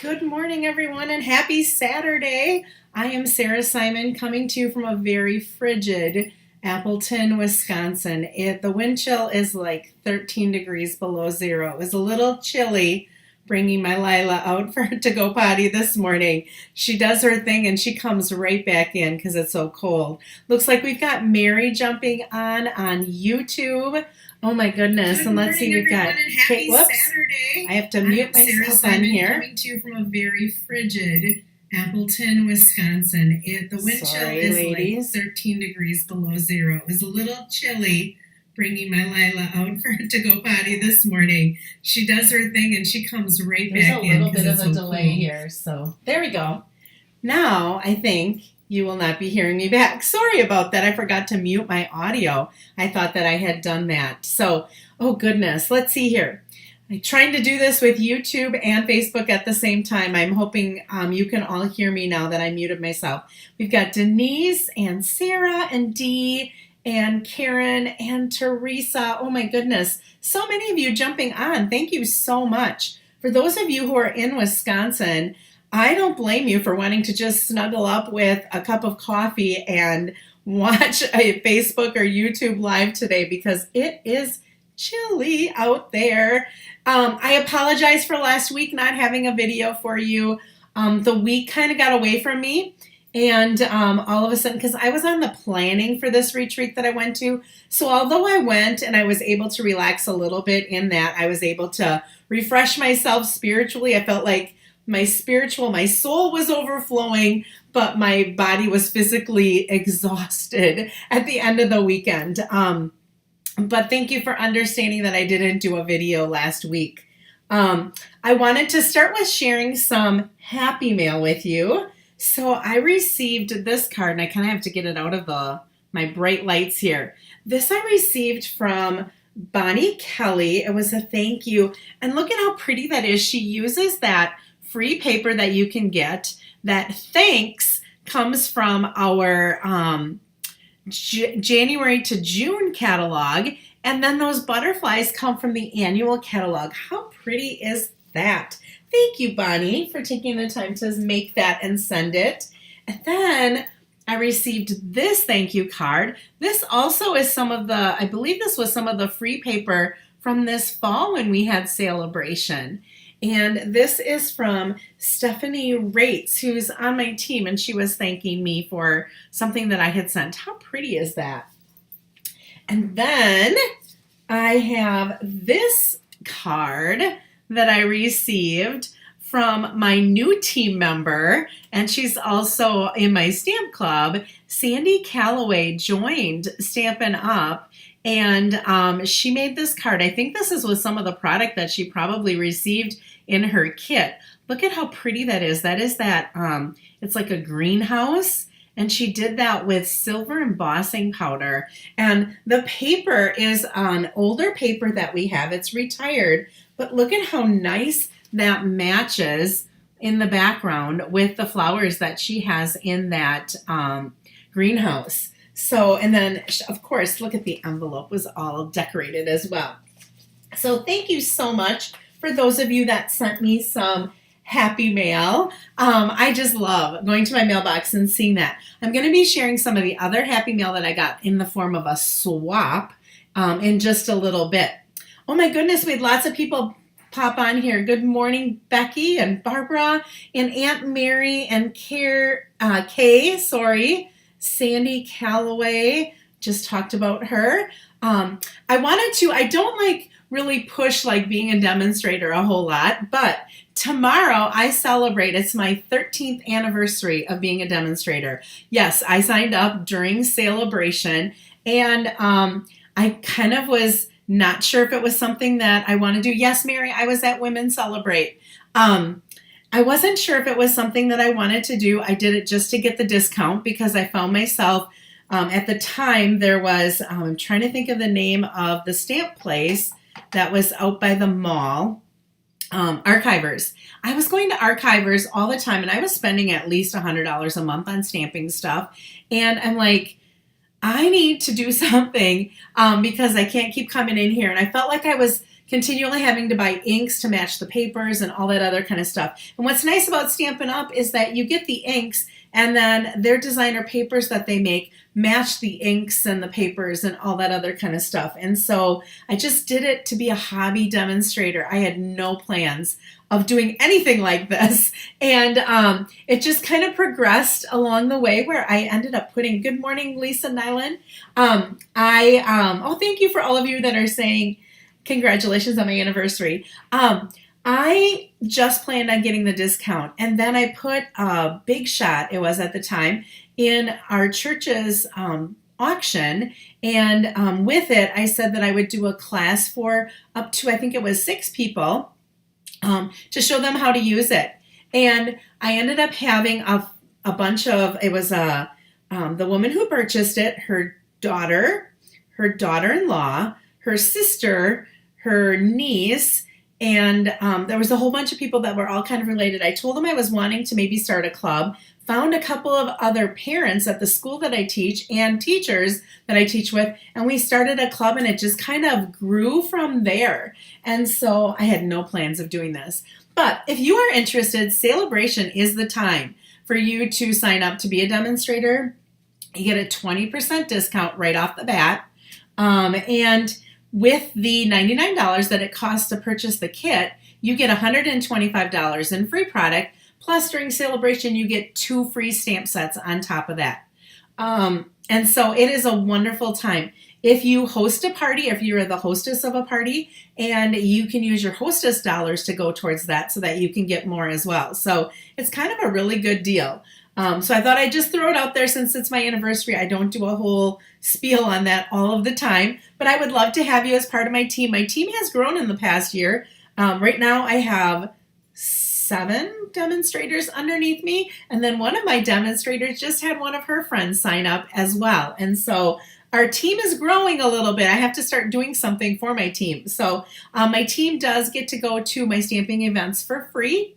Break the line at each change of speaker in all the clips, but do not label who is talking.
Good morning, everyone, and happy Saturday. I am Sarah Simon coming to you from a very frigid Appleton, Wisconsin. The wind chill is like 13 degrees below zero. It was a little chilly bringing my Lila out for her to go potty this morning. She does her thing and she comes right back in because it's so cold. Looks like we've got Mary jumping on YouTube. Oh my goodness.
Good
and let's see, we've got
Kate. Whoops.
Saturday. I have to mute myself on here.
Coming to you from a very frigid Appleton, Wisconsin. The wind chill is
ladies.
like 13 degrees below zero. It was a little chilly bringing my Lila out for her to go potty this morning. She does her thing and she comes right
There's
back in.
There's a little bit of a
so
delay
cool.
here, so there we go. Now I think you will not be hearing me back. Sorry about that. I forgot to mute my audio. I thought that I had done that. So, oh goodness, let's see here. I'm trying to do this with YouTube and Facebook at the same time. I'm hoping you can all hear me now that I muted myself. We've got Denise and Sarah and Dee and Karen and Teresa. Oh my goodness. So many of you jumping on. Thank you so much. For those of you who are in Wisconsin, I don't blame you for wanting to just snuggle up with a cup of coffee and watch a Facebook or YouTube live today because it is chilly out there. I apologize for last week not having a video for you. The week kind of got away from me. And all of a sudden, because I was on the planning for this retreat that I went to, so although I went and I was able to relax a little bit in that, I was able to refresh myself spiritually. I felt like my soul was overflowing, but my body was physically exhausted at the end of the weekend. But thank you for understanding that I didn't do a video last week. I wanted to start with sharing some happy mail with you. So I received this card, and I kind of have to get it out of my bright lights here. This I received from Bonnie Kelly. It was a thank you. And look at how pretty that is. She uses that free paper that you can get. That thanks comes from our January to June catalog. And then those butterflies come from the annual catalog. How pretty is that? Thank you, Bonnie, for taking the time to make that and send it. And then I received this thank you card. This also is I believe this was some of the free paper from this fall when we had celebration. And this is from Stephanie Rates, who's on my team, and she was thanking me for something that I had sent. How pretty is that? And then I have this card that I received from my new team member, and she's also in my stamp club. Sandy Calloway joined Stampin' Up, and she made this card. I think this is with some of the product that she probably received in her kit. Look at how pretty that is. That is it's like a greenhouse, and she did that with silver embossing powder. And the paper is an older paper that we have. It's retired, but look at how nice that matches in the background with the flowers that she has in that greenhouse. So, and then of course, look at the envelope was all decorated as well. So thank you so much for those of you that sent me some happy mail. I just love going to my mailbox and seeing that. I'm going to be sharing some of the other happy mail that I got in the form of a swap in just a little bit. Oh my goodness, we had lots of people pop on here. Good morning, Becky and Barbara and Aunt Mary and Kay, Sandy Calloway, just talked about her. I don't really push being a demonstrator a whole lot, but tomorrow I celebrate, it's my 13th anniversary of being a demonstrator. Yes, I signed up during celebration, and I kind of was not sure if it was something that I want to do. Yes, Mary, I was at Women Celebrate. I wasn't sure if it was something that I wanted to do. I did it just to get the discount because I found myself, at the time there was, I'm trying to think of the name of the stamp place that was out by the mall, Archivers. I was going to Archivers all the time, and I was spending at least $100 a month on stamping stuff. And I'm like, I need to do something because I can't keep coming in here. And I felt like I was continually having to buy inks to match the papers and all that other kind of stuff. And what's nice about Stampin' Up! Is that you get the inks, and then their designer papers that they make match the inks and the papers and all that other kind of stuff. And so I just did it to be a hobby demonstrator. I had no plans of doing anything like this. And it just kind of progressed along the way where I ended up putting, good morning, Lisa Nyland. Thank you for all of you that are saying congratulations on my anniversary. I just planned on getting the discount, and then I put a big shot, it was at the time, in our church's auction, and with it, I said that I would do a class for up to, I think it was 6 people, to show them how to use it. And I ended up having a bunch of, it was the woman who purchased it, her daughter, her daughter-in-law, her sister, her niece, and there was a whole bunch of people that were all kind of related. I told them I was wanting to maybe start a club, found a couple of other parents at the school that I teach and teachers that I teach with, and we started a club, and it just kind of grew from there. And so I had no plans of doing this. But if you are interested, Celebration is the time for you to sign up to be a demonstrator. You get a 20% discount right off the bat. And with the $99 that it costs to purchase the kit, you get $125 in free product. Plus, during Celebration, you get 2 free stamp sets on top of that. And so it is a wonderful time. If you host a party, if you're the hostess of a party, and you can use your hostess dollars to go towards that so that you can get more as well. So it's kind of a really good deal. So I thought I'd just throw it out there since it's my anniversary. I don't do a whole spiel on that all of the time, but I would love to have you as part of my team. My team has grown in the past year. Right now I have 7 demonstrators underneath me, and then one of my demonstrators just had one of her friends sign up as well. And so our team is growing a little bit. I have to start doing something for my team. So my team does get to go to my stamping events for free.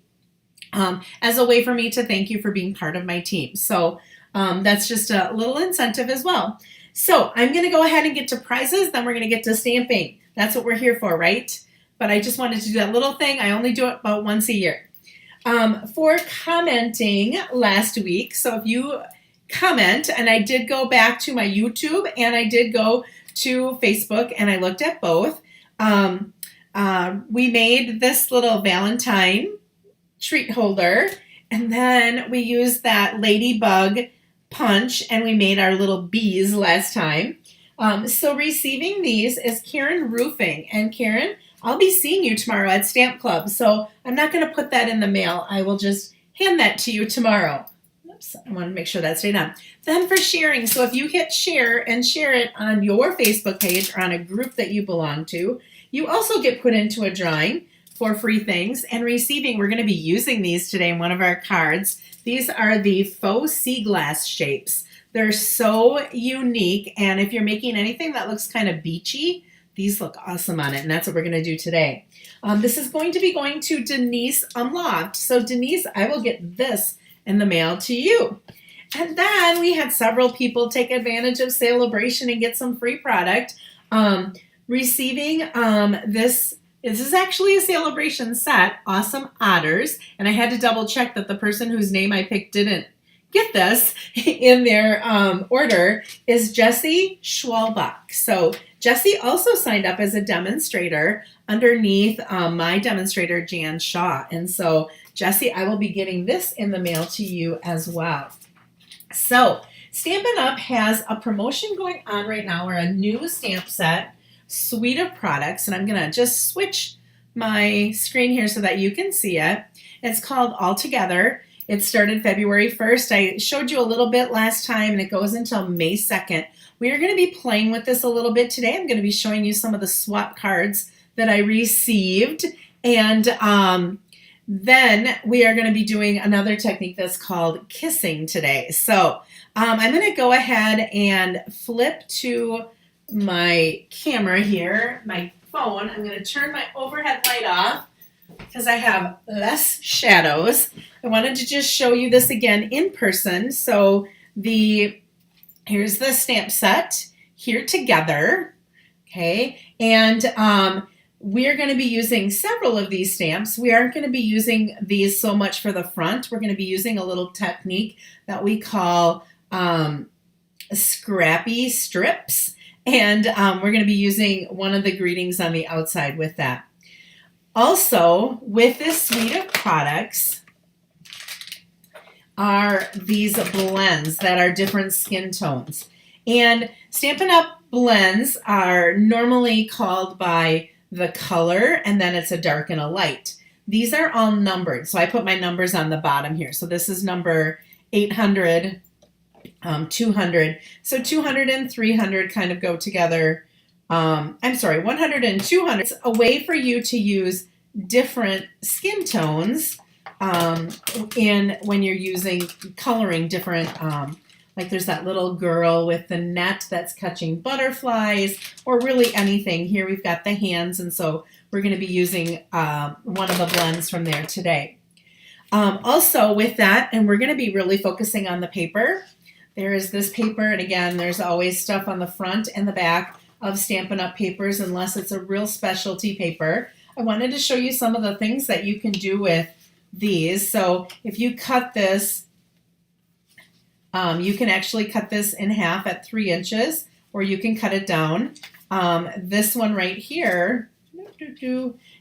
As a way for me to thank you for being part of my team. So that's just a little incentive as well. So I'm going to go ahead and get to prizes, then we're going to get to stamping. That's what we're here for, right? But I just wanted to do that little thing. I only do it about once a year. For commenting last week, so if you comment, and I did go back to my YouTube and I did go to Facebook and I looked at both, we made this little Valentine treat holder, and then we used that ladybug punch and we made our little bees last time. So receiving these is Karen Roofing, and Karen, I'll be seeing you tomorrow at Stamp Club, so I'm not going to put that in the mail. I will just hand that to you tomorrow. Oops, I want to make sure that stayed on. Then for sharing, so if you hit share and share it on your Facebook page or on a group that you belong to, you also get put into a drawing for free things. And receiving, we're going to be using these today in one of our cards. These are the faux sea glass shapes. They're so unique, and if you're making anything that looks kind of beachy, these look awesome on it, and that's what we're going to do today. This is going to be going to Denise Unlocked. So Denise, I will get this in the mail to you. And then we had several people take advantage of Celebration and get some free product. Receiving this is actually a Celebration set, Awesome Otters, and I had to double check that the person whose name I picked didn't get this in their order, is Jessie Schwalbach. So Jessie also signed up as a demonstrator underneath my demonstrator, Jan Shaw. And so Jessie, I will be getting this in the mail to you as well. So Stampin' Up! Has a promotion going on right now, or a new stamp set suite of products, and I'm going to just switch my screen here so that you can see it. It's called All Together. It started February 1st. I showed you a little bit last time, and it goes until May 2nd. We are going to be playing with this a little bit today. I'm going to be showing you some of the swap cards that I received, and then we are going to be doing another technique that's called kissing today. So I'm going to go ahead and flip to my camera here, my phone. I'm going to turn my overhead light off because I have less shadows. I wanted to just show you this again in person. So here's the stamp set here together. Okay, and we're going to be using several of these stamps. We aren't going to be using these so much for the front. We're going to be using a little technique that we call scrappy strips. And we're going to be using one of the greetings on the outside with that. Also, with this suite of products are these blends that are different skin tones. And Stampin' Up! Blends are normally called by the color, and then it's a dark and a light. These are all numbered, so I put my numbers on the bottom here. So this is number 800, 200. So 200 and 300 kind of go together. I'm sorry, 100 and 200. It's a way for you to use different skin tones when you're using coloring different, like there's that little girl with the net that's catching butterflies, or really anything. Here we've got the hands, and so we're going to be using one of the blends from there today. Also with that, and we're going to be really focusing on the paper, there is this paper, and again, there's always stuff on the front and the back of Stampin' Up! Papers, unless it's a real specialty paper. I wanted to show you some of the things that you can do with these. So if you cut this, you can actually cut this in half at 3 inches, or you can cut it down. This one right here,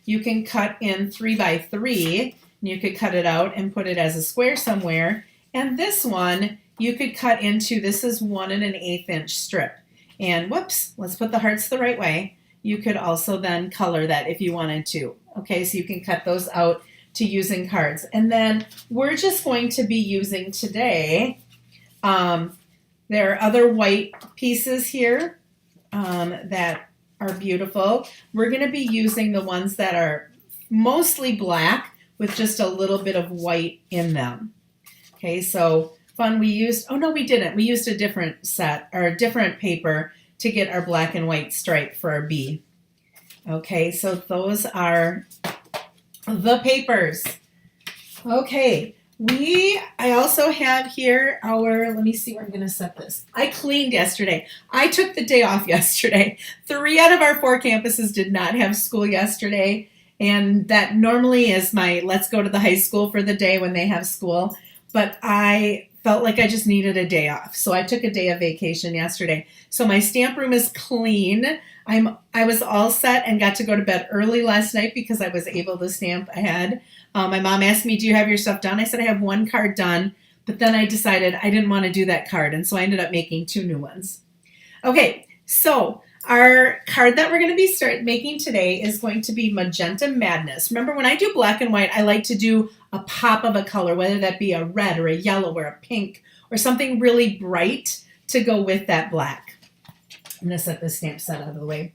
you can cut in 3 by 3, and you could cut it out and put it as a square somewhere. And this one, you could cut into, this is 1 1/8 inch strip. And whoops, let's put the hearts the right way. You could also then color that if you wanted to. Okay, so you can cut those out to using cards. And then we're just going to be using today, there are other white pieces here that are beautiful. We're going to be using the ones that are mostly black with just a little bit of white in them. Okay, so fun. We used, oh no, we didn't. We used a different set or a different paper to get our black and white stripe for our bee. Okay, so those are the papers. Okay, I also have here our, let me see where I'm going to set this. I cleaned yesterday. I took the day off yesterday. 3 out of our 4 campuses did not have school yesterday, and that normally is my let's go to the high school for the day when they have school, but I felt like I just needed a day off. So I took a day of vacation yesterday. So my stamp room is clean. I was all set and got to go to bed early last night because I was able to stamp ahead. My mom asked me, do you have your stuff done? I said, I have 1 card done, but then I decided I didn't want to do that card. And so I ended up making 2 new ones. Okay, so our card that we're going to be making today is going to be Magenta Madness. Remember, when I do black and white, I like to do a pop of a color, whether that be a red or a yellow or a pink or something really bright to go with that black. I'm going to set this stamp set out of the way.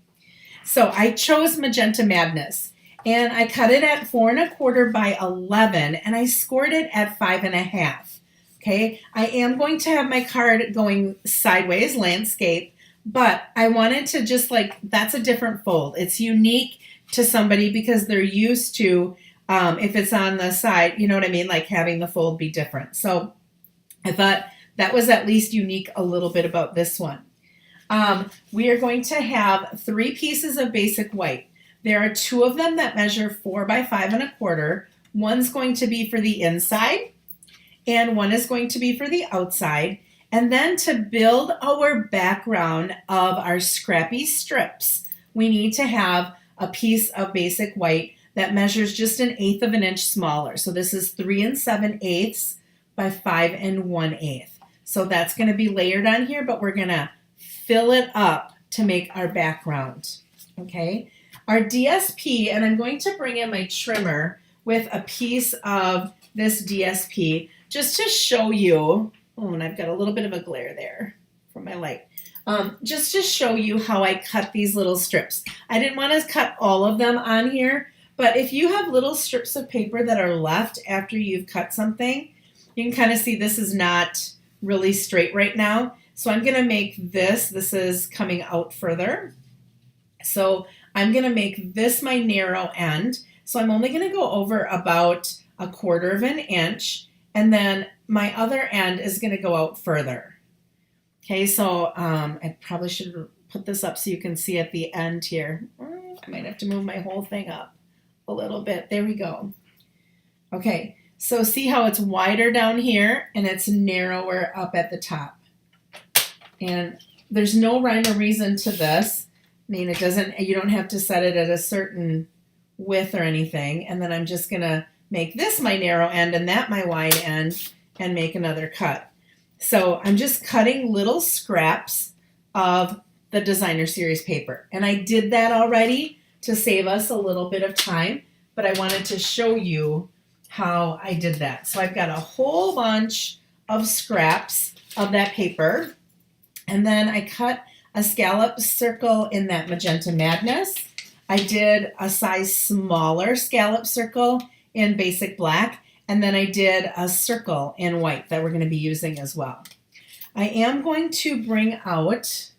So I chose Magenta Madness, and I cut it at 4 1/4 by 11, and I scored it at 5 1/2. Okay, I am going to have my card going sideways, landscape, but I wanted to just that's a different fold. It's unique to somebody because they're used to, if it's on the side, you know what I mean, like having the fold be different. So I thought that was at least unique a little bit about this one. We are going to have 3 pieces of basic white. There are 2 of them that measure 4 by 5 1/4. One's going to be for the inside, and one is going to be for the outside. And then to build our background of our scrappy strips, we need to have a piece of basic white that measures just 1/8 of an inch smaller. So this is 3 7/8 by 5 1/8. So that's going to be layered on here, but we're going to fill it up to make our background. Okay, our DSP, and I'm going to bring in my trimmer with a piece of this DSP just to show you. Oh, and I've got a little bit of a glare there from my light. Just to show you how I cut these little strips. I didn't want to cut all of them on here, but if you have little strips of paper that are left after you've cut something, you can kind of see this is not really straight right now. So I'm going to make this is coming out further. So I'm going to make this my narrow end. So I'm only going to go over about 1/4 of an inch, and then my other end is going to go out further. Okay, so I probably should put this up so you can see at the end here. I might have to move my whole thing up a little bit. There we go. Okay, so see how it's wider down here and it's narrower up at the top. And there's no rhyme or reason to this. I mean, you don't have to set it at a certain width or anything. And then I'm just gonna make this my narrow end and that my wide end and make another cut. So I'm just cutting little scraps of the Designer Series paper. And I did that already to save us a little bit of time, but I wanted to show you how I did that. So I've got a whole bunch of scraps of that paper, and then I cut a scallop circle in that Magenta Madness. I did a size smaller scallop circle in Basic Black, and then I did a circle in white that we're going to be using as well. I am going to bring out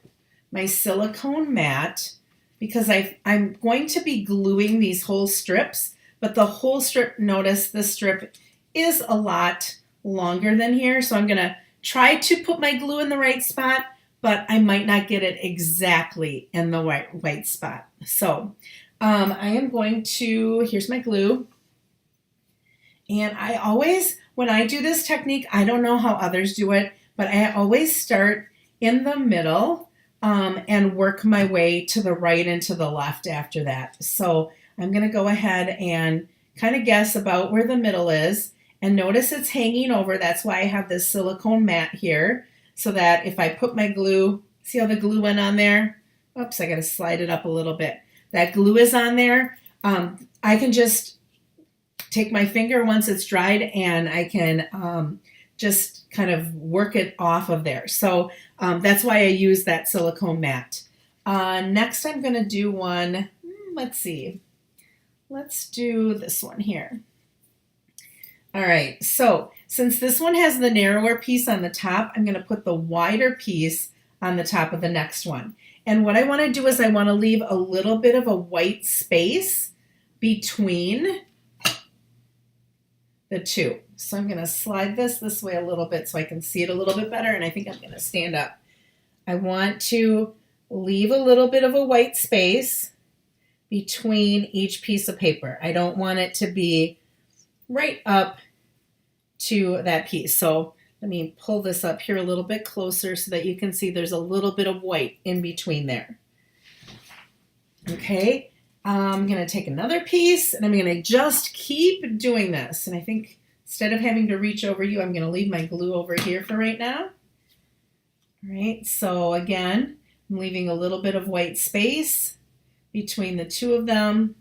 my silicone mat because I'm going to be gluing these whole strips, but the whole strip, notice the strip is a lot longer than here, so I'm going to try to put my glue in the right spot, but I might not get it exactly in the white spot. So I am going to, here's my glue, and I always, when I do this technique, I don't know how others do it, but I always start in the middle and work my way to the right and to the left after that. So I'm going to go ahead and kind of guess about where the middle is, and notice it's hanging over. That's why I have this silicone mat here, so that if I put my glue, see how the glue went on there? Oops, I got to slide it up a little bit. That glue is on there. I can just take my finger once it's dried and I can just kind of work it off of there. So that's why I use that silicone mat. Next I'm going to do one, let's see. Let's do this one here. All right, so since this one has the narrower piece on the top, I'm going to put the wider piece on the top of the next one. And what I want to do is I want to leave a little bit of a white space between the two. So I'm going to slide this way a little bit so I can see it a little bit better, and I think I'm going to stand up. I want to leave a little bit of a white space between each piece of paper. I don't want it to be right up to that piece. So let me pull this up here a little bit closer so that you can see there's a little bit of white in between there. Okay, I'm going to take another piece and I'm going to just keep doing this. And I think instead of having to reach over you, I'm going to leave my glue over here for right now. All right, so again, I'm leaving a little bit of white space between the two of them.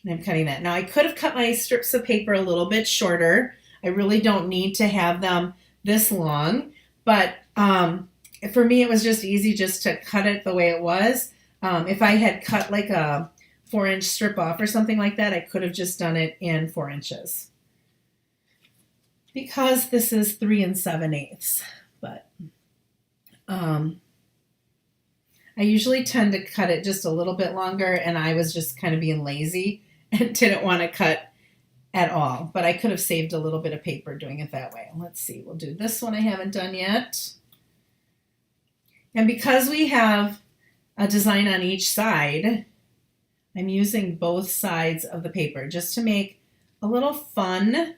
And I'm cutting that. Now I could have cut my strips of paper a little bit shorter. I really don't need to have them this long, but for me it was just easy just to cut it the way it was. If I had cut like a 4-inch strip off or something like that, I could have just done it in 4 inches. Because this is 3 7/8, but I usually tend to cut it just a little bit longer, and I was just kind of being lazy and didn't want to cut at all, but I could have saved a little bit of paper doing it that way. Let's see, we'll do this one I haven't done yet. And because we have a design on each side, I'm using both sides of the paper just to make a little fun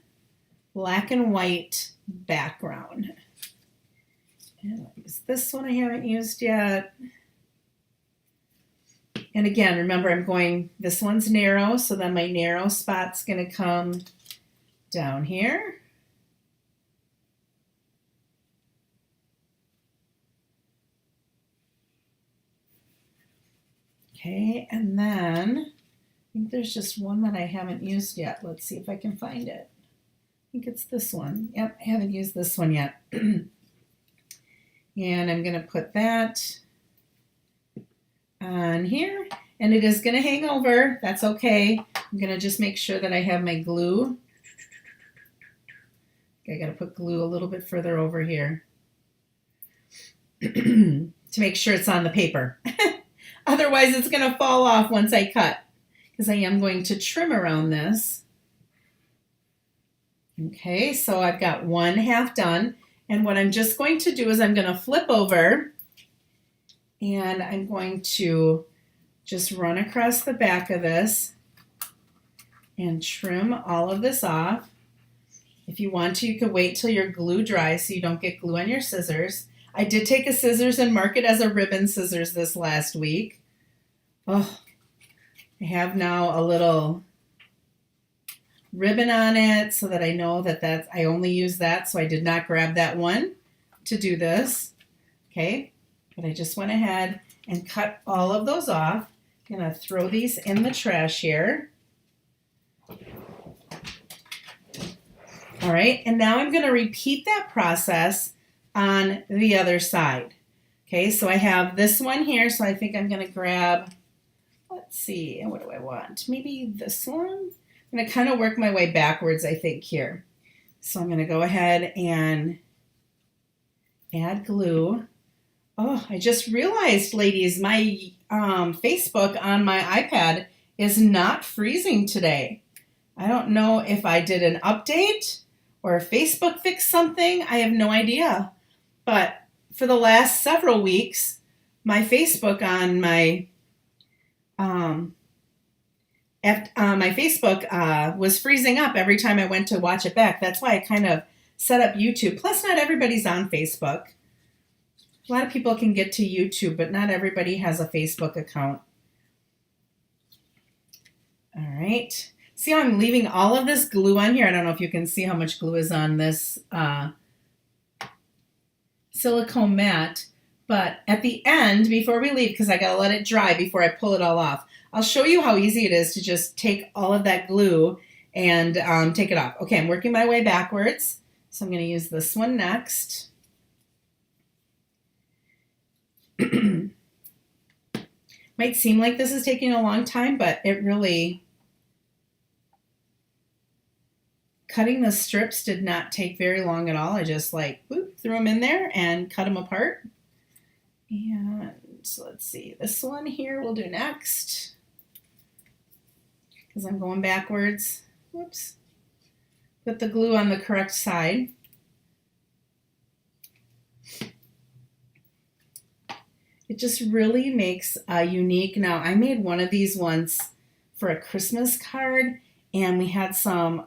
black and white background. And I'll use this one I haven't used yet. And again, remember this one's narrow, so then my narrow spot's going to come down here. Okay, and then I think there's just one that I haven't used yet. Let's see if I can find it. I think it's this one. Yep, I haven't used this one yet. And I'm going to put that on here, and it is going to hang over. That's okay. I'm going to just make sure that I have my glue. I got to put glue a little bit further over here to make sure it's on the paper. Otherwise, it's going to fall off once I cut, because I am going to trim around this. Okay, so I've got one half done, and what I'm just going to do is I'm going to flip over And I'm going to just run across the back of this and trim all of this off. If you want to, you could wait till your glue dries so you don't get glue on your scissors. I did take a scissors and mark it as a ribbon scissors this last week. Oh, I have now a little ribbon on it so that I know that I only use that, so I did not grab that one to do this. Okay, but I just went ahead and cut all of those off. I'm going to throw these in the trash here. All right, and now I'm going to repeat that process on the other side. Okay, so I have this one here, so I think I'm going to grab, let's see, what do I want? Maybe this one? I'm going to kind of work my way backwards, I think, here. So I'm going to go ahead and add glue. Oh, I just realized, ladies, my Facebook on my iPad is not freezing today. I don't know if I did an update or if Facebook fixed something. I have no idea. But for the last several weeks, my Facebook on my Facebook was freezing up every time I went to watch it back. That's why I kind of set up YouTube. Plus, not everybody's on Facebook. A lot of people can get to YouTube, but not everybody has a Facebook account. All right. See how I'm leaving all of this glue on here? I don't know if you can see how much glue is on this silicone mat. But at the end, before we leave, because I got to let it dry before I pull it all off, I'll show you how easy it is to just take all of that glue and take it off. Okay, I'm working my way backwards. So I'm going to use this one next. Might seem like this is taking a long time, but it really, cutting the strips did not take very long at all. I just like whoop, threw them in there and cut them apart. And so let's see, this one here we'll do next because I'm going backwards. Whoops. Put the glue on the correct side. It just really makes a unique. Now, I made one of these once for a Christmas card, and we had some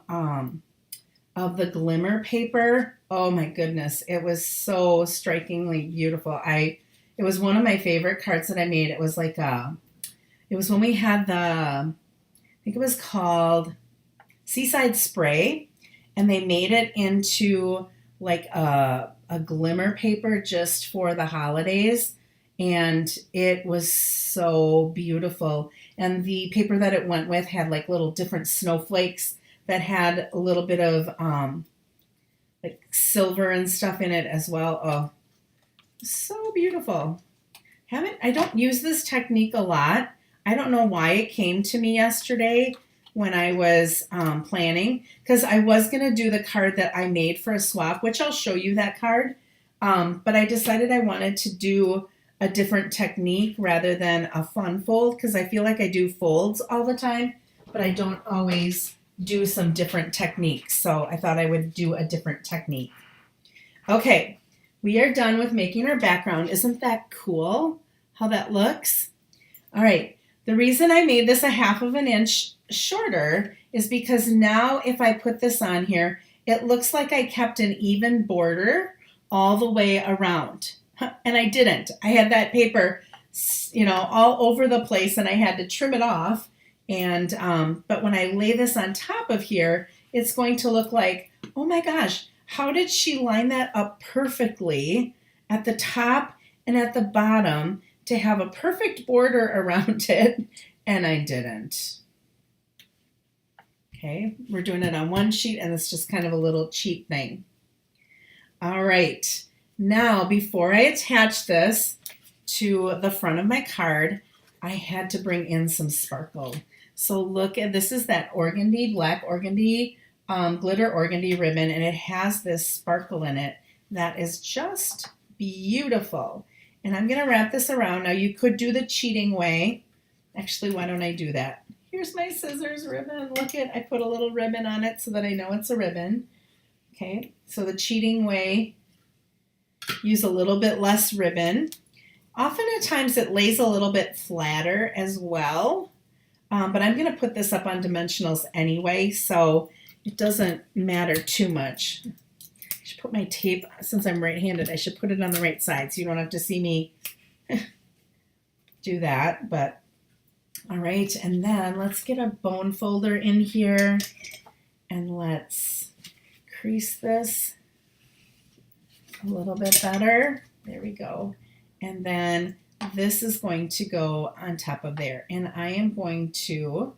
of the glimmer paper. Oh my goodness, it was so strikingly beautiful. It was one of my favorite cards that I made. It was like it was when we had I think it was called Seaside Spray, and they made it into like a glimmer paper just for the holidays. And it was so beautiful. And the paper that it went with had like little different snowflakes that had a little bit of like silver and stuff in it as well. Oh, so beautiful. I don't use this technique a lot. I don't know why it came to me yesterday when I was planning, because I was going to do the card that I made for a swap, which I'll show you that card. But I decided I wanted to do a different technique rather than a fun fold, because I feel like I do folds all the time, but I don't always do some different techniques. So I thought I would do a different technique. Okay, we are done with making our background. Isn't that cool how that looks? All right, the reason I made this 1/2 inch shorter is because now if I put this on here, it looks like I kept an even border all the way around. And I didn't. I had that paper, all over the place, and I had to trim it off. And but when I lay this on top of here, it's going to look like, oh my gosh, how did she line that up perfectly at the top and at the bottom to have a perfect border around it? And I didn't. Okay, we're doing it on one sheet, and it's just kind of a little cheat thing. All right. Now, before I attach this to the front of my card, I had to bring in some sparkle. So look at, this is that organdy, black organdy, glitter organdy ribbon, and it has this sparkle in it that is just beautiful. And I'm going to wrap this around. Now, you could do the cheating way. Actually, why don't I do that? Here's my scissors ribbon. Look at, I put a little ribbon on it so that I know it's a ribbon. Okay, so the cheating way, use a little bit less ribbon, Often at times it lays a little bit flatter as well, but I'm going to put this up on dimensionals anyway, so it doesn't matter too much. I should put my tape, since I'm right-handed, I should put it on the right side so you don't have to see me do that. But all right, and then let's get a bone folder in here and let's crease this a little bit better. There we go. And then this is going to go on top of there. And I am going to,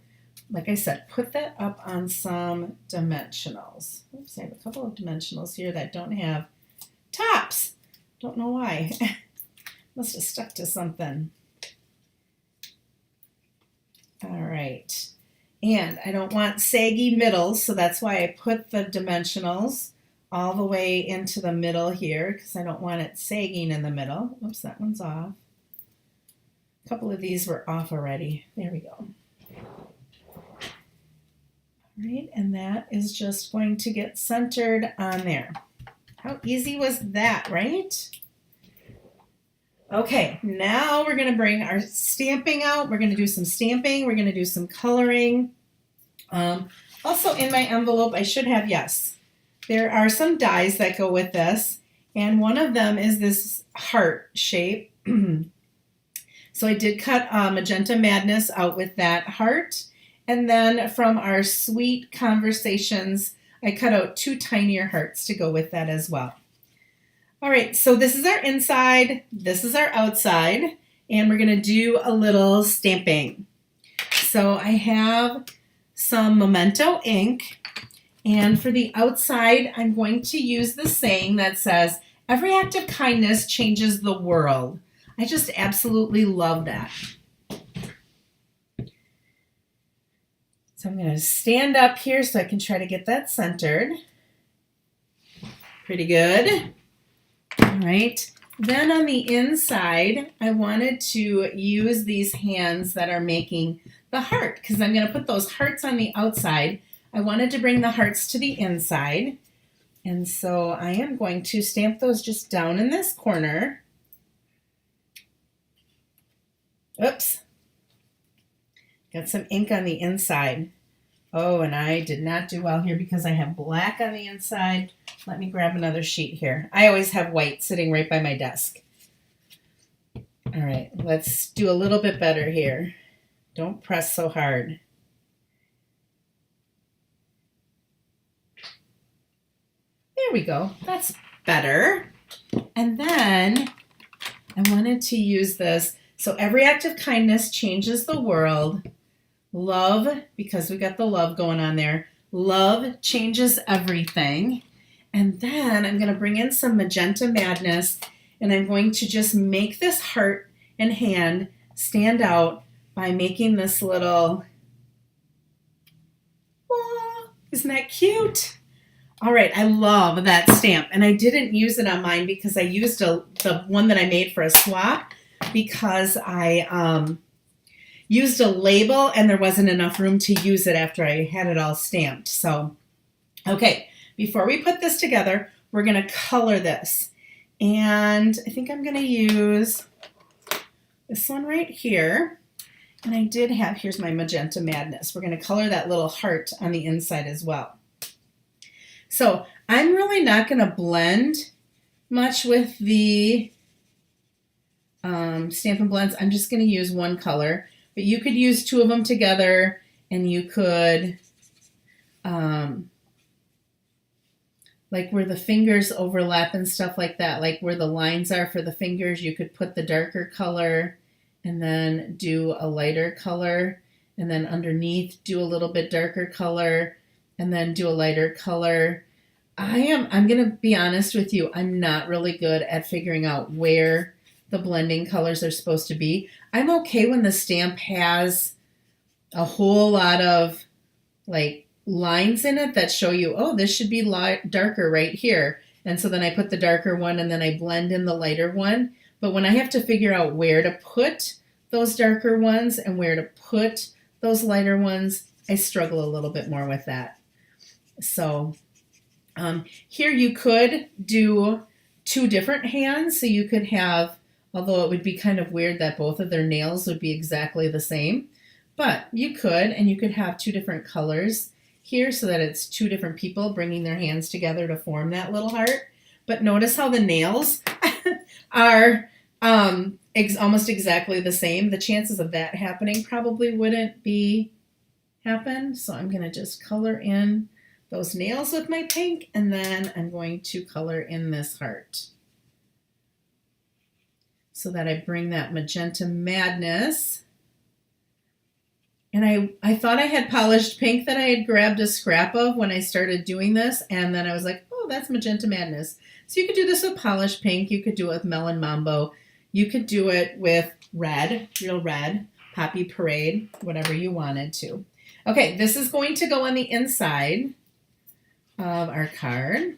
like I said, put that up on some dimensionals. Oops, I have a couple of dimensionals here that don't have tops. Don't know why. Must have stuck to something. All right. And I don't want saggy middles, so that's why I put the dimensionals all the way into the middle here, because I don't want it sagging in the middle. Oops, that one's off. A couple of these were off already. There we go. All right, and that is just going to get centered on there. How easy was that, right? Okay, now we're going to bring our stamping out. We're going to do some stamping. We're going to do some coloring. Also in my envelope, I should have, yes, there are some dies that go with this, and one of them is this heart shape. So I did cut Magenta Madness out with that heart, and then from our Sweet Conversations, I cut out 2 tinier hearts to go with that as well. All right, so this is our inside, this is our outside, and we're gonna do a little stamping. So I have some Memento ink, and for the outside, I'm going to use the saying that says, "Every act of kindness changes the world." I just absolutely love that. So I'm gonna stand up here so I can try to get that centered. Pretty good. All right, then on the inside, I wanted to use these hands that are making the heart, because I'm going to put those hearts on the outside. I wanted to bring the hearts to the inside, and so I am going to stamp those just down in this corner. Oops, got some ink on the inside. Oh, and I did not do well here because I have black on the inside. Let me grab another sheet here. I always have white sitting right by my desk. All right, let's do a little bit better here. Don't press so hard. There we go. That's better. And then I wanted to use this. So every act of kindness changes the world. Love, because we got the love going on there. Love changes everything. And then I'm going to bring in some Magenta Madness, and I'm going to just make this heart and hand stand out by making this little, oh, isn't that cute? All right, I love that stamp, and I didn't use it on mine because I used the one that I made for a swap, because I used a label and there wasn't enough room to use it after I had it all stamped. So, okay, before we put this together, we're going to color this. And I think I'm going to use this one right here. And I did have, here's my Magenta Madness. We're going to color that little heart on the inside as well. So I'm really not going to blend much with the Stampin' Blends. I'm just going to use one color. But you could use 2 of them together, and you could, like where the fingers overlap and stuff like that, like where the lines are for the fingers, you could put the darker color and then do a lighter color, and then underneath do a little bit darker color and then do a lighter color. I'm going to be honest with you, I'm not really good at figuring out where the blending colors are supposed to be. I'm okay when the stamp has a whole lot of like lines in it that show you, oh, this should be darker right here. And so then I put the darker one and then I blend in the lighter one. But when I have to figure out where to put those darker ones and where to put those lighter ones, I struggle a little bit more with that. So here you could do 2 different hands. So you could have although it would be kind of weird that both of their nails would be exactly the same. But you could, and you could have two different colors here so that it's two different people bringing their hands together to form that little heart. But notice how the nails are almost exactly the same. The chances of that happening probably wouldn't happen. So I'm going to just color in those nails with my pink, and then I'm going to color in this heart so that I bring that magenta madness. And I thought I had polished pink that I had grabbed a scrap of when I started doing this, and then I was like, oh, that's magenta madness. So you could do this with polished pink, you could do it with melon mambo, you could do it with red, real red, poppy parade, whatever you wanted to. Okay, this is going to go on the inside of our card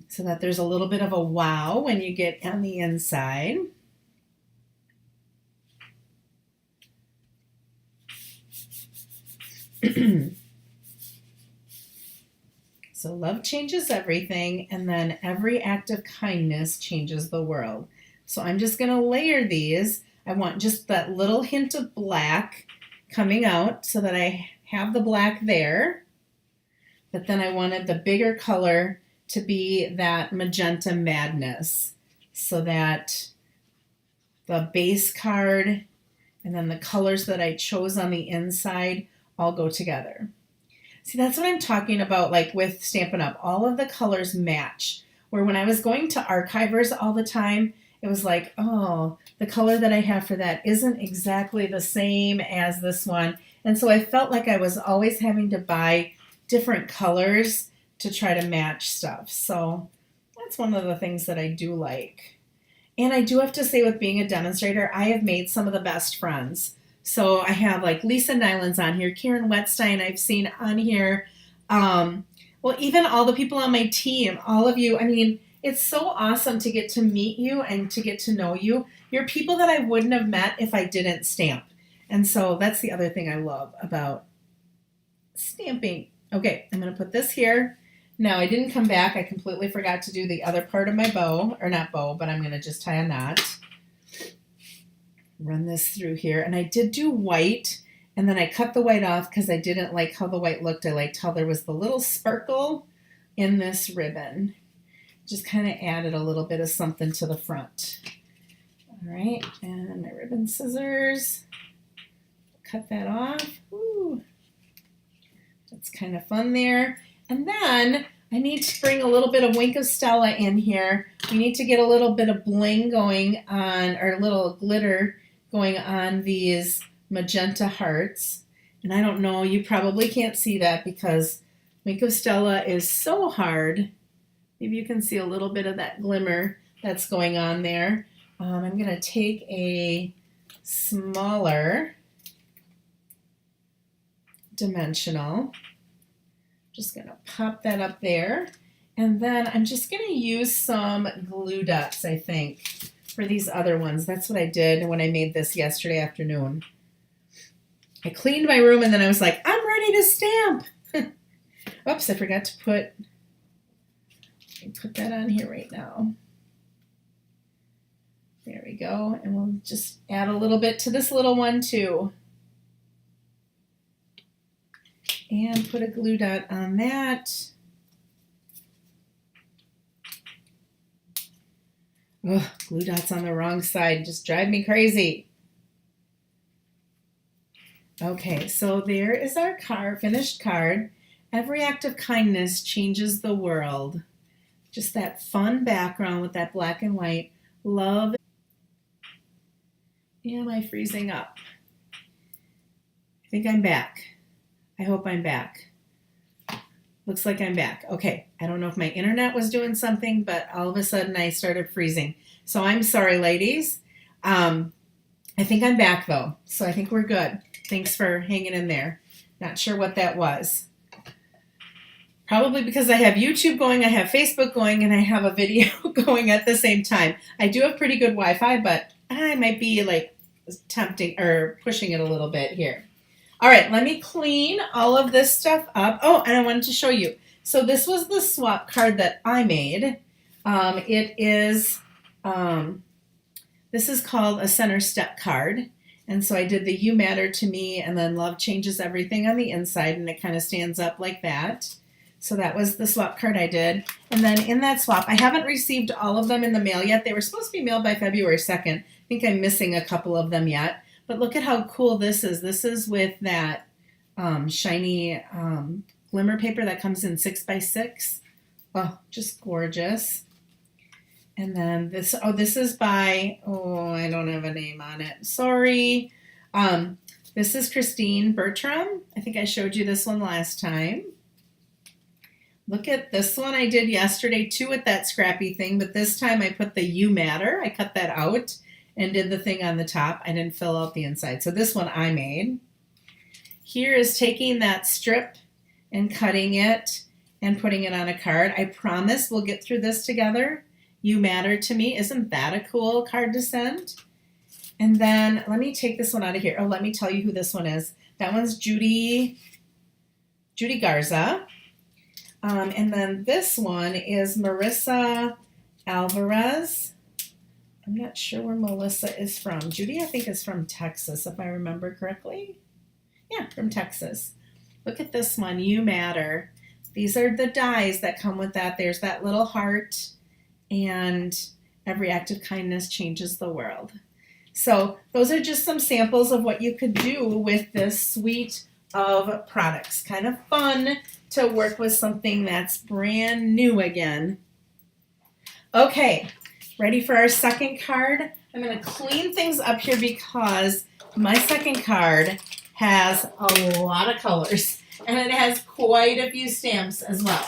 so that there's a little bit of a wow when you get on the inside. So love changes everything, and then every act of kindness changes the world. So I'm just going to layer these. I want just that little hint of black coming out so that I have the black there. But then I wanted the bigger color to be that magenta madness so that the base card and then the colors that I chose on the inside all go together. See, that's what I'm talking about, like with Stampin' Up. All of the colors match. Where when I was going to Archivers all the time, it was like, oh, the color that I have for that isn't exactly the same as this one. And so I felt like I was always having to buy different colors to try to match stuff. So that's one of the things that I do like. And I do have to say, with being a demonstrator, I have made some of the best friends. So I have like Lisa Nyland's on here, Karen Wetstein I've seen on here. Well, even all the people on my team, all of you, I mean, it's so awesome to get to meet you and to get to know you. You're people that I wouldn't have met if I didn't stamp. And so that's the other thing I love about stamping. Okay, I'm going to put this here. Now, I didn't come back. I completely forgot to do the other part of my bow, or not bow, but I'm going to just tie a knot. Run this through here, and I did do white, and then I cut the white off because I didn't like how the white looked. I liked how there was the little sparkle in this ribbon. Just kind of added a little bit of something to the front. All right, and my ribbon scissors. Cut that off. Ooh, that's kind of fun there. And then I need to bring a little bit of Wink of Stella in here. We need to get a little bit of bling going on, or a little glitter going on these magenta hearts. And I don't know, you probably can't see that because Wink of Stella is so hard. Maybe you can see a little bit of that glimmer that's going on there. I'm going to take a smaller dimensional. Just going to pop that up there. And then I'm just going to use some glue dots, I think, for these other ones. That's what I did when I made this yesterday afternoon. I cleaned my room and then I was like, I'm ready to stamp. Oops, I forgot to put that on here right now. There we go. And we'll just add a little bit to this little one too. And put a glue dot on that. Ugh, glue dots on the wrong side just drive me crazy. Okay, so there is our card, finished card. Every act of kindness changes the world. Just that fun background with that black and white. Love. Am I freezing up? I think I'm back. I hope I'm back. Looks like I'm back. Okay, I don't know if my internet was doing something, but all of a sudden I started freezing. So I'm sorry, ladies. I think I'm back though, so I think we're good. Thanks for hanging in there. Not sure what that was. Probably because I have YouTube going, I have Facebook going, and I have a video going at the same time. I do have pretty good Wi-Fi, but I might be like tempting or pushing it a little bit here. All right, let me clean all of this stuff up. Oh, and I wanted to show you. So this was the swap card that I made. It is This is called a center step card. And so I did the You Matter to Me and then Love Changes Everything on the inside, and it kind of stands up like that. So that was the swap card I did. And then in that swap, I haven't received all of them in the mail yet. They were supposed to be mailed by February 2nd. I think I'm missing a couple of them yet. But look at how cool this is. This is with that shiny glimmer paper that comes in 6x6. Oh, just gorgeous. And then this is by, I don't have a name on it. Sorry. This is Christine Bertram. I think I showed you this one last time. Look at this one I did yesterday too with that scrappy thing, but this time I put the You Matter. I cut that out and did the thing on the top. I didn't fill out the inside. So this one I made. Here is taking that strip and cutting it and putting it on a card. I promise we'll get through this together. You Matter to Me. Isn't that a cool card to send? And then let me take this one out of here. Oh, let me tell you who this one is. That one's Judy Garza. And then this one is Marissa Alvarez. I'm not sure where Melissa is from. Judy, I think, is from Texas, if I remember correctly. Yeah, from Texas. Look at this one, You Matter. These are the dies that come with that. There's that little heart. And every act of kindness changes the world. So those are just some samples of what you could do with this suite of products. Kind of fun to work with something that's brand new again. Okay, ready for our second card? I'm going to clean things up here because my second card has a lot of colors and it has quite a few stamps as well.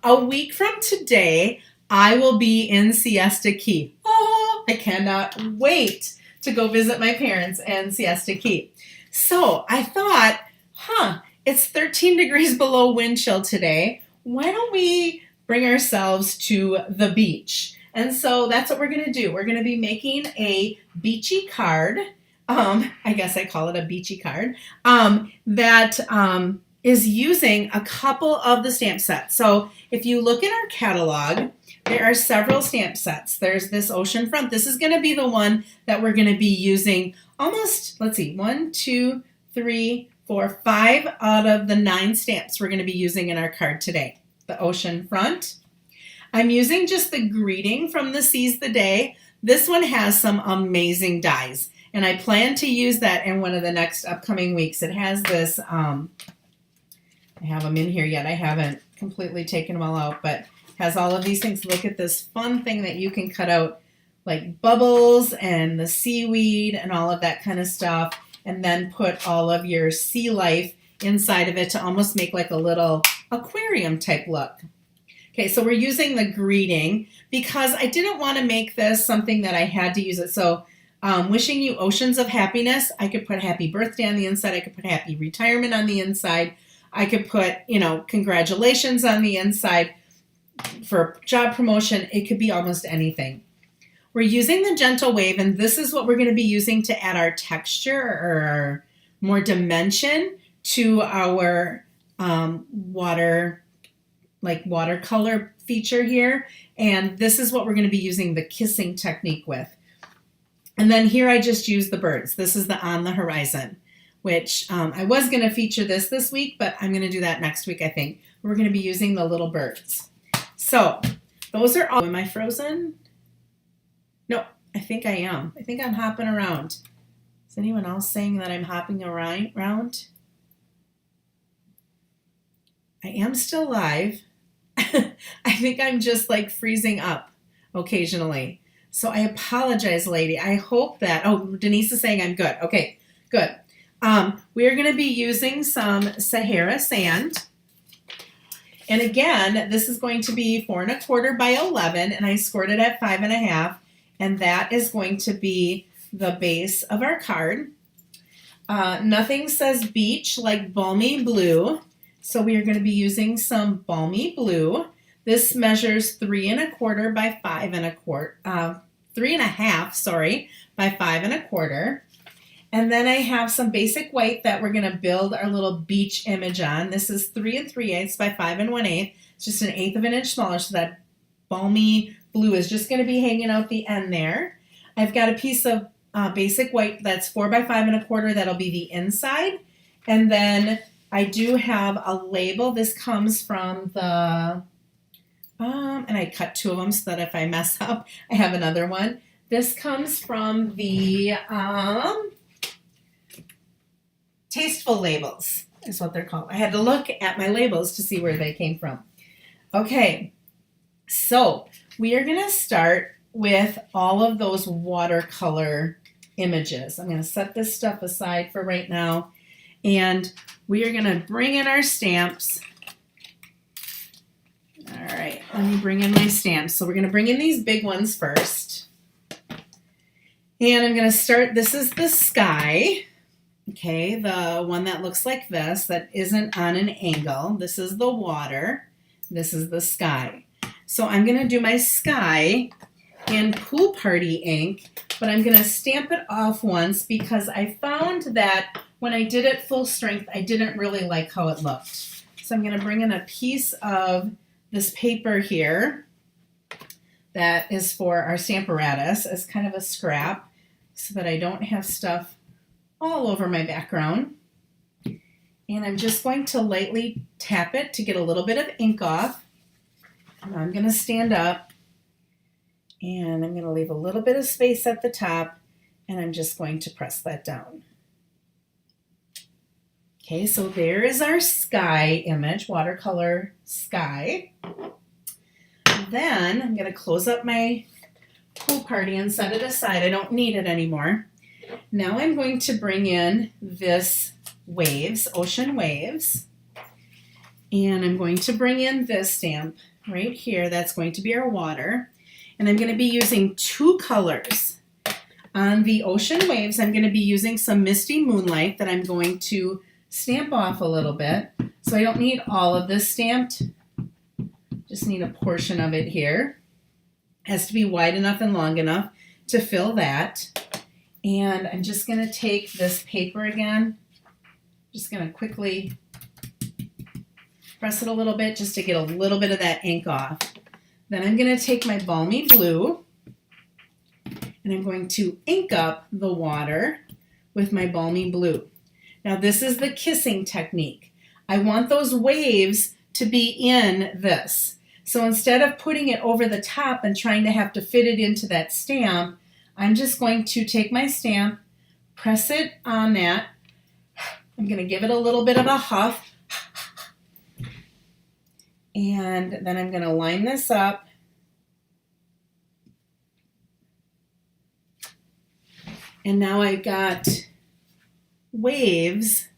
A week from today, I will be in Siesta Key. Oh, I cannot wait to go visit my parents in Siesta Key. So I thought, it's 13 degrees below wind chill today. Why don't we bring ourselves to the beach? And so that's what we're going to do. We're going to be making a beachy card. I guess I call it a beachy card. That is using a couple of the stamp sets. So if you look at our catalog, there are several stamp sets. There's this ocean front. This is going to be the one that we're going to be using almost, 1, 2, 3, 4, 5 out of the 9 stamps we're going to be using in our card today. The ocean front. I'm using just the greeting from the Seize the Day. This one has some amazing dies, and I plan to use that in one of the next upcoming weeks. It has this, I have them in here yet. I haven't completely taken them all out, but has all of these things. Look at this fun thing that you can cut out, like bubbles and the seaweed and all of that kind of stuff, and then put all of your sea life inside of it to almost make like a little aquarium type look. Okay, so we're using the greeting because I didn't want to make this something that I had to use it. So wishing you oceans of happiness. I could put happy birthday on the inside. I could put happy retirement on the inside. I could put, congratulations on the inside. For job promotion, it could be almost anything. We're using the gentle wave, and this is what we're going to be using to add our texture or more dimension to our watercolor feature here. And this is what we're going to be using the kissing technique with. And then here I just used the birds. This is the On the Horizon, which I was going to feature this week, but I'm going to do that next week, I think. We're going to be using the little birds. So those are all. Am I frozen? No, I think I am. I think I'm hopping around. Is anyone else saying that I'm hopping around? I am still live. I think I'm just like freezing up occasionally. So I apologize, lady. I hope that, Denise is saying I'm good. Okay, good. We are going to be using some Sahara sand. And again, this is going to be 4 1/4 by 11, and I scored it at 5 1/2, and that is going to be the base of our card. Nothing says beach like balmy blue, so we are going to be using some balmy blue. This measures 3 1/4 by 5 1/4, 3 1/2, by 5 1/4. And then I have some basic white that we're going to build our little beach image on. This is 3 3/8 by 5 1/8. It's just 1/8 of an inch smaller, so that balmy blue is just going to be hanging out the end there. I've got a piece of basic white that's 4 by 5 1/4. That'll be the inside. And then I do have a label. This comes from the, and I cut 2 of them so that if I mess up, I have another one. This comes from the Tasteful Labels is what they're called. I had to look at my labels to see where they came from. Okay, so we are going to start with all of those watercolor images. I'm going to set this stuff aside for right now, and we are going to bring in our stamps. All right, let me bring in my stamps. So we're going to bring in these big ones first. And I'm going to start, this is the sky. Okay, the one that looks like this, that isn't on an angle. This is the water. This is the sky. So I'm going to do my sky in Pool Party ink, but I'm going to stamp it off once because I found that when I did it full strength, I didn't really like how it looked. So I'm going to bring in a piece of this paper here that is for our Stamparatus as kind of a scrap so that I don't have stuff all over my background. And I'm just going to lightly tap it to get a little bit of ink off. And I'm going to stand up and I'm going to leave a little bit of space at the top and I'm just going to press that down. Okay, so there is our sky image, watercolor sky. Then I'm going to close up my Pool Party and set it aside. I don't need it anymore. Now I'm going to bring in this waves, ocean waves, and I'm going to bring in this stamp right here. That's going to be our water, and I'm going to be using 2 colors. On the ocean waves, I'm going to be using some Misty Moonlight that I'm going to stamp off a little bit. So I don't need all of this stamped, just need a portion of it here. It has to be wide enough and long enough to fill that. And I'm just going to take this paper again, just going to quickly press it a little bit just to get a little bit of that ink off. Then I'm going to take my Balmy Blue and I'm going to ink up the water with my Balmy Blue. Now this is the kissing technique. I want those waves to be in this. So instead of putting it over the top and trying to have to fit it into that stamp, I'm just going to take my stamp, press it on that. I'm going to give it a little bit of a huff. And then I'm going to line this up. And now I've got waves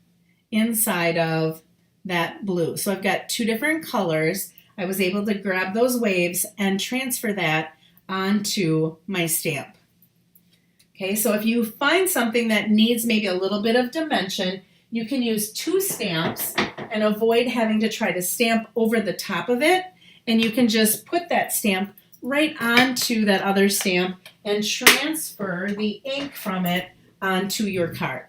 inside of that blue. So I've got 2 different colors. I was able to grab those waves and transfer that onto my stamp. Okay, so if you find something that needs maybe a little bit of dimension, you can use 2 stamps and avoid having to try to stamp over the top of it. And you can just put that stamp right onto that other stamp and transfer the ink from it onto your card.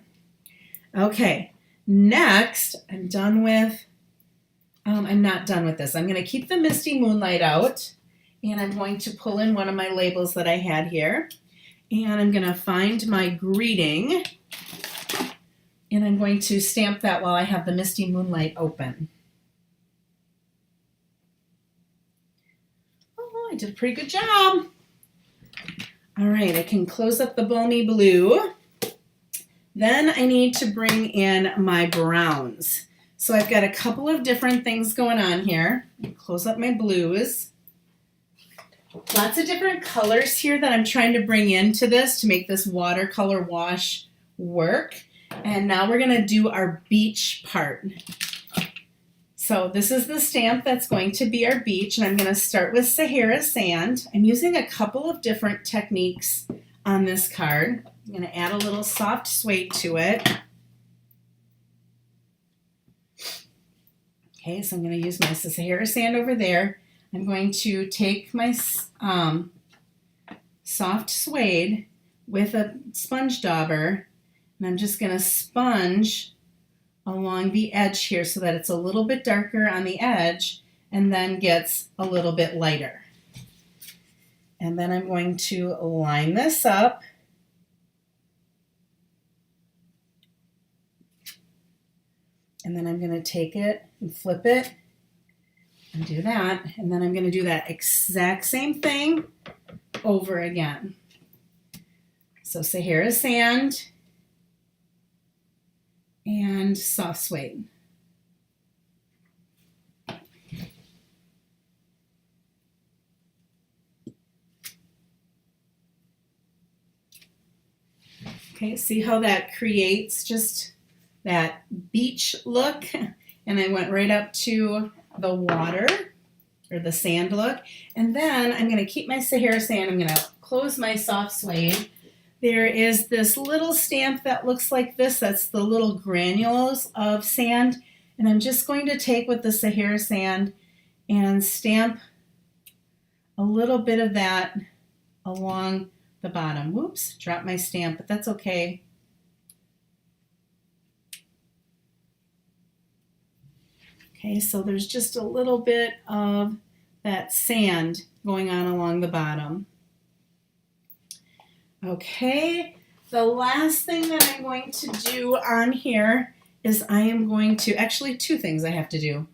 Okay, next I'm done with, I'm not done with this. I'm going to keep the Misty Moonlight out and I'm going to pull in one of my labels that I had here. And I'm going to find my greeting, and I'm going to stamp that while I have the Misty Moonlight open. Oh, I did a pretty good job. All right, I can close up the Balmy Blue. Then I need to bring in my browns. So I've got a couple of different things going on here. Close up my blues. Lots of different colors here that I'm trying to bring into this to make this watercolor wash work. And now we're going to do our beach part. So this is the stamp that's going to be our beach, and I'm going to start with Sahara Sand. I'm using a couple of different techniques on this card. I'm going to add a little soft suede to it. Okay, so I'm going to use my Sahara Sand over there. I'm going to take my soft suede with a sponge dauber, and I'm just going to sponge along the edge here so that it's a little bit darker on the edge and then gets a little bit lighter. And then I'm going to line this up. And then I'm going to take it and flip it and do that. And then I'm going to do that exact same thing over again. So Sahara sand and soft suede. Okay, see how that creates just that beach look? And I went right up to the water or the sand look. And then I'm going to keep my Sahara sand. I'm going to close my soft suede. There is this little stamp that looks like this. That's the little granules of sand. And I'm just going to take with the Sahara sand and stamp a little bit of that along the bottom. Whoops, dropped my stamp, but that's okay. Okay, so there's just a little bit of that sand going on along the bottom. Okay, the last thing that I'm going to do on here is I am going to, actually two things I have to do.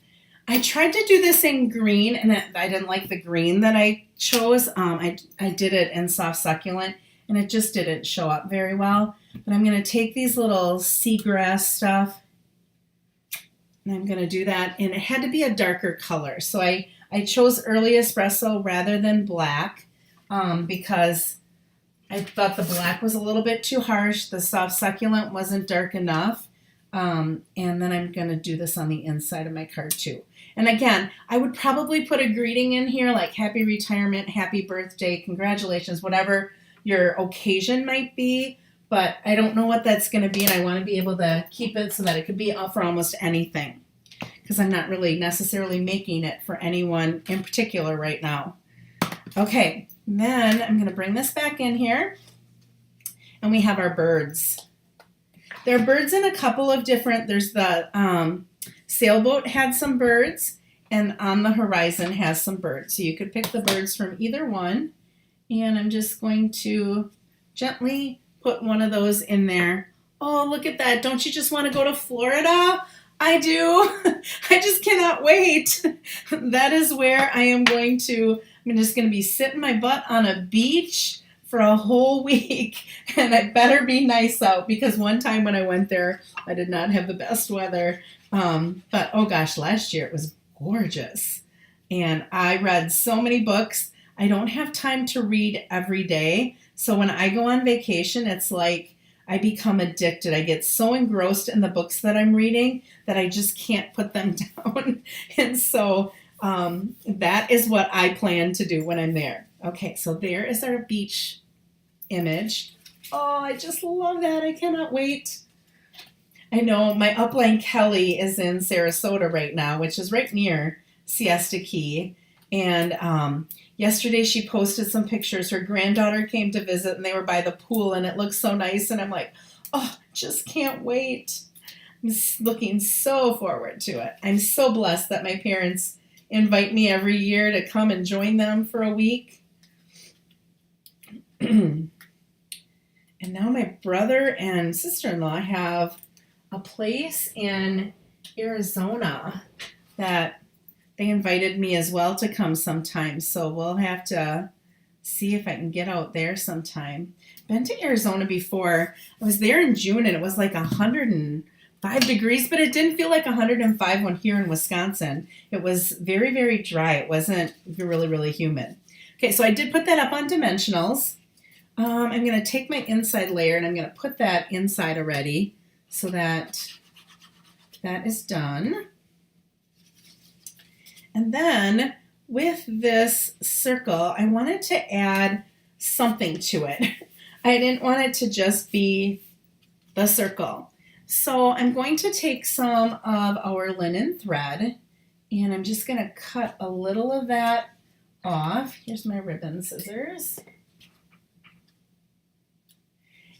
I tried to do this in green and I didn't like the green that I chose. I did it in soft succulent and it just didn't show up very well. But I'm going to take these little seagrass stuff and I'm going to do that. And it had to be a darker color. So I chose early espresso rather than black because I thought the black was a little bit too harsh. The soft succulent wasn't dark enough. And then I'm going to do this on the inside of my card too. And again, I would probably put a greeting in here like happy retirement, happy birthday, congratulations, whatever your occasion might be. But I don't know what that's going to be, and I want to be able to keep it so that it could be for almost anything because I'm not really necessarily making it for anyone in particular right now. Okay, then I'm going to bring this back in here, and we have our birds. There are birds in a couple of different, there's the sailboat had some birds, and On the Horizon has some birds. So you could pick the birds from either one, and I'm just going to gently put one of those in there. Oh, look at that. Don't you just want to go to Florida? I do. I just cannot wait. That is where I am going to, I'm just going to be sitting my butt on a beach for a whole week, and it better be nice out because one time when I went there, I did not have the best weather. But oh gosh, last year it was gorgeous. And I read so many books. I don't have time to read every day. So when I go on vacation, it's like I become addicted. I get so engrossed in the books that I'm reading that I just can't put them down. And so that is what I plan to do when I'm there. Okay, so there is our beach image. Oh, I just love that. I cannot wait. I know my upline Kelly is in Sarasota right now, which is right near Siesta Key. And yesterday she posted some pictures. Her granddaughter came to visit and they were by the pool and it looks so nice. And I'm like, oh, just can't wait. I'm looking so forward to it. I'm so blessed that my parents invite me every year to come and join them for a week. And now my brother and sister-in-law have a place in Arizona that they invited me as well to come sometime. So we'll have to see if I can get out there sometime. Been to Arizona before. I was there in June and it was like 105 degrees, but it didn't feel like 105 when here in Wisconsin. It was very, very dry. It wasn't really, really humid. Okay, so I did put that up on dimensionals. I'm going to take my inside layer and I'm going to put that inside already so that that is done. And then with this circle, I wanted to add something to it. I didn't want it to just be the circle. So I'm going to take some of our linen thread and I'm just going to cut a little of that off. Here's my ribbon scissors.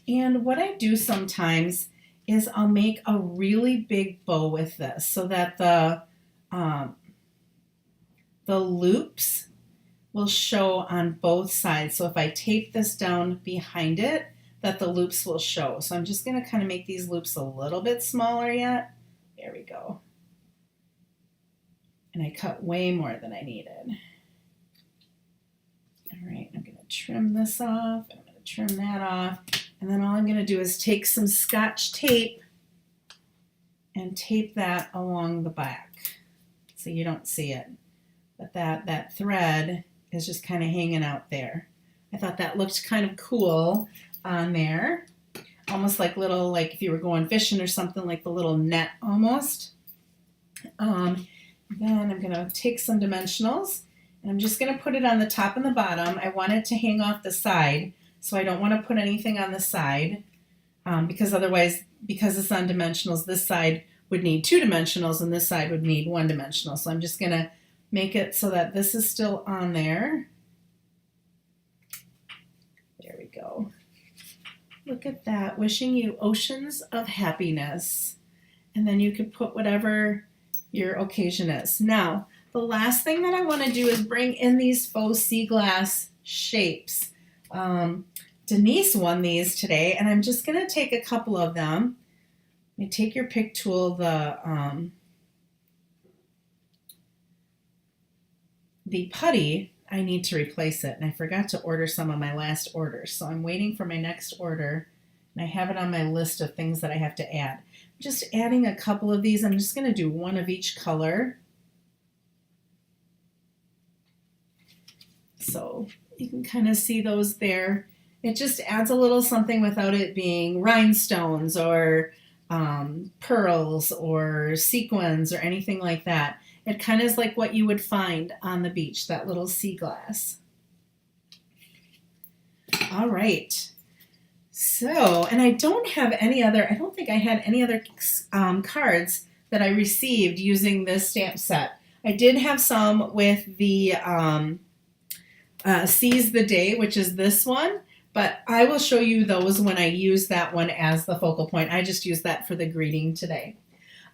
And what I do sometimes is I'll make a really big bow with this so that the loops will show on both sides. So if I tape this down behind it, that the loops will show. So I'm just going to kind of make these loops a little bit smaller yet. There we go. And I cut way more than I needed. All right, I'm going to trim this off, and I'm going to trim that off, and then all I'm going to do is take some Scotch tape and tape that along the back so you don't see it. But that thread is just kind of hanging out there. I thought that looked kind of cool on there, almost like little, like if you were going fishing or something, like the little net almost. Then I'm going to take some dimensionals, and I'm just going to put it on the top and the bottom. I want it to hang off the side, so I don't want to put anything on the side, because otherwise, because it's on dimensionals, this side would need 2 dimensionals and this side would need 1 dimensional. So I'm just going to make it so that this is still on there. There we go. Look at that. Wishing you oceans of happiness. And then you could put whatever your occasion is. Now, the last thing that I want to do is bring in these faux sea glass shapes. Denise won these today, and I'm just going to take a couple of them. You take your pick tool, the putty, I need to replace it, and I forgot to order some of my last orders, so I'm waiting for my next order, and I have it on my list of things that I have to add. I'm just adding a couple of these. I'm just going to do one of each color. So you can kind of see those there. It just adds a little something without it being rhinestones or pearls or sequins or anything like that. It kind of is like what you would find on the beach, that little sea glass. All right. So, and I don't have any other, I don't think I had any other cards that I received using this stamp set. I did have some with the Seize the Day, which is this one, but I will show you those when I use that one as the focal point. I just used that for the greeting today.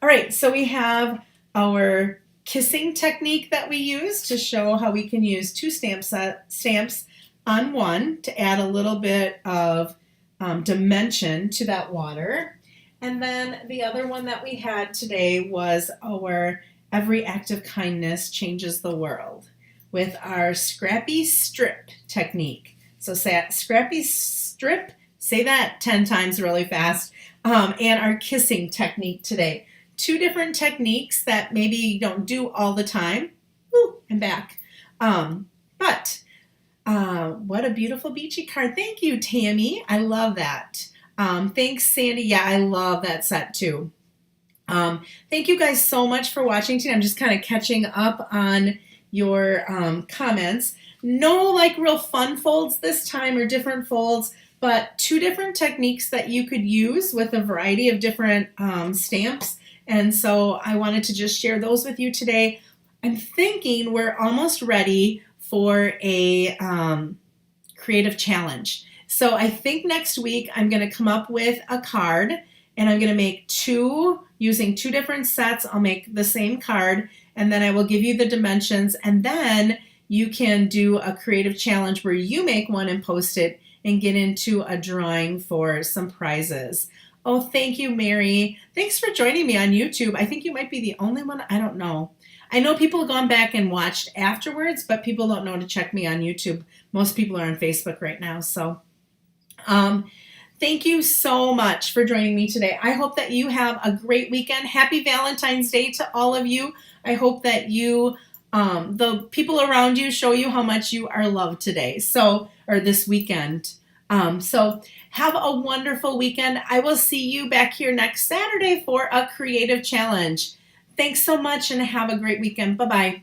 All right, so we have our kissing technique that we use to show how we can use 2 stamps on one to add a little bit of dimension to that water. And then the other one that we had today was our Every Act of Kindness Changes the World with our scrappy strip technique. So say scrappy strip, say that 10 times really fast, and our kissing technique today. 2 different techniques that maybe you don't do all the time. Woo, I'm back. What a beautiful beachy card. Thank you, Tammy. I love that. Thanks, Sandy. Yeah, I love that set too. Thank you guys so much for watching today. I'm just kind of catching up on your comments. No like real fun folds this time or different folds, but 2 different techniques that you could use with a variety of different stamps. And so I wanted to just share those with you today. I'm thinking we're almost ready for a creative challenge. So I think next week I'm going to come up with a card, and I'm going to make 2 using 2 different sets. I'll make the same card, and then I will give you the dimensions, and then you can do a creative challenge where you make one and post it and get into a drawing for some prizes. Oh, thank you, Mary. Thanks for joining me on YouTube. I think you might be the only one. I don't know. I know people have gone back and watched afterwards, but people don't know to check me on YouTube. Most people are on Facebook right now. So thank you so much for joining me today. I hope that you have a great weekend. Happy Valentine's Day to all of you. I hope that you, the people around you show you how much you are loved today. So, or this weekend. So have a wonderful weekend. I will see you back here next Saturday for a creative challenge. Thanks so much and have a great weekend. Bye-bye.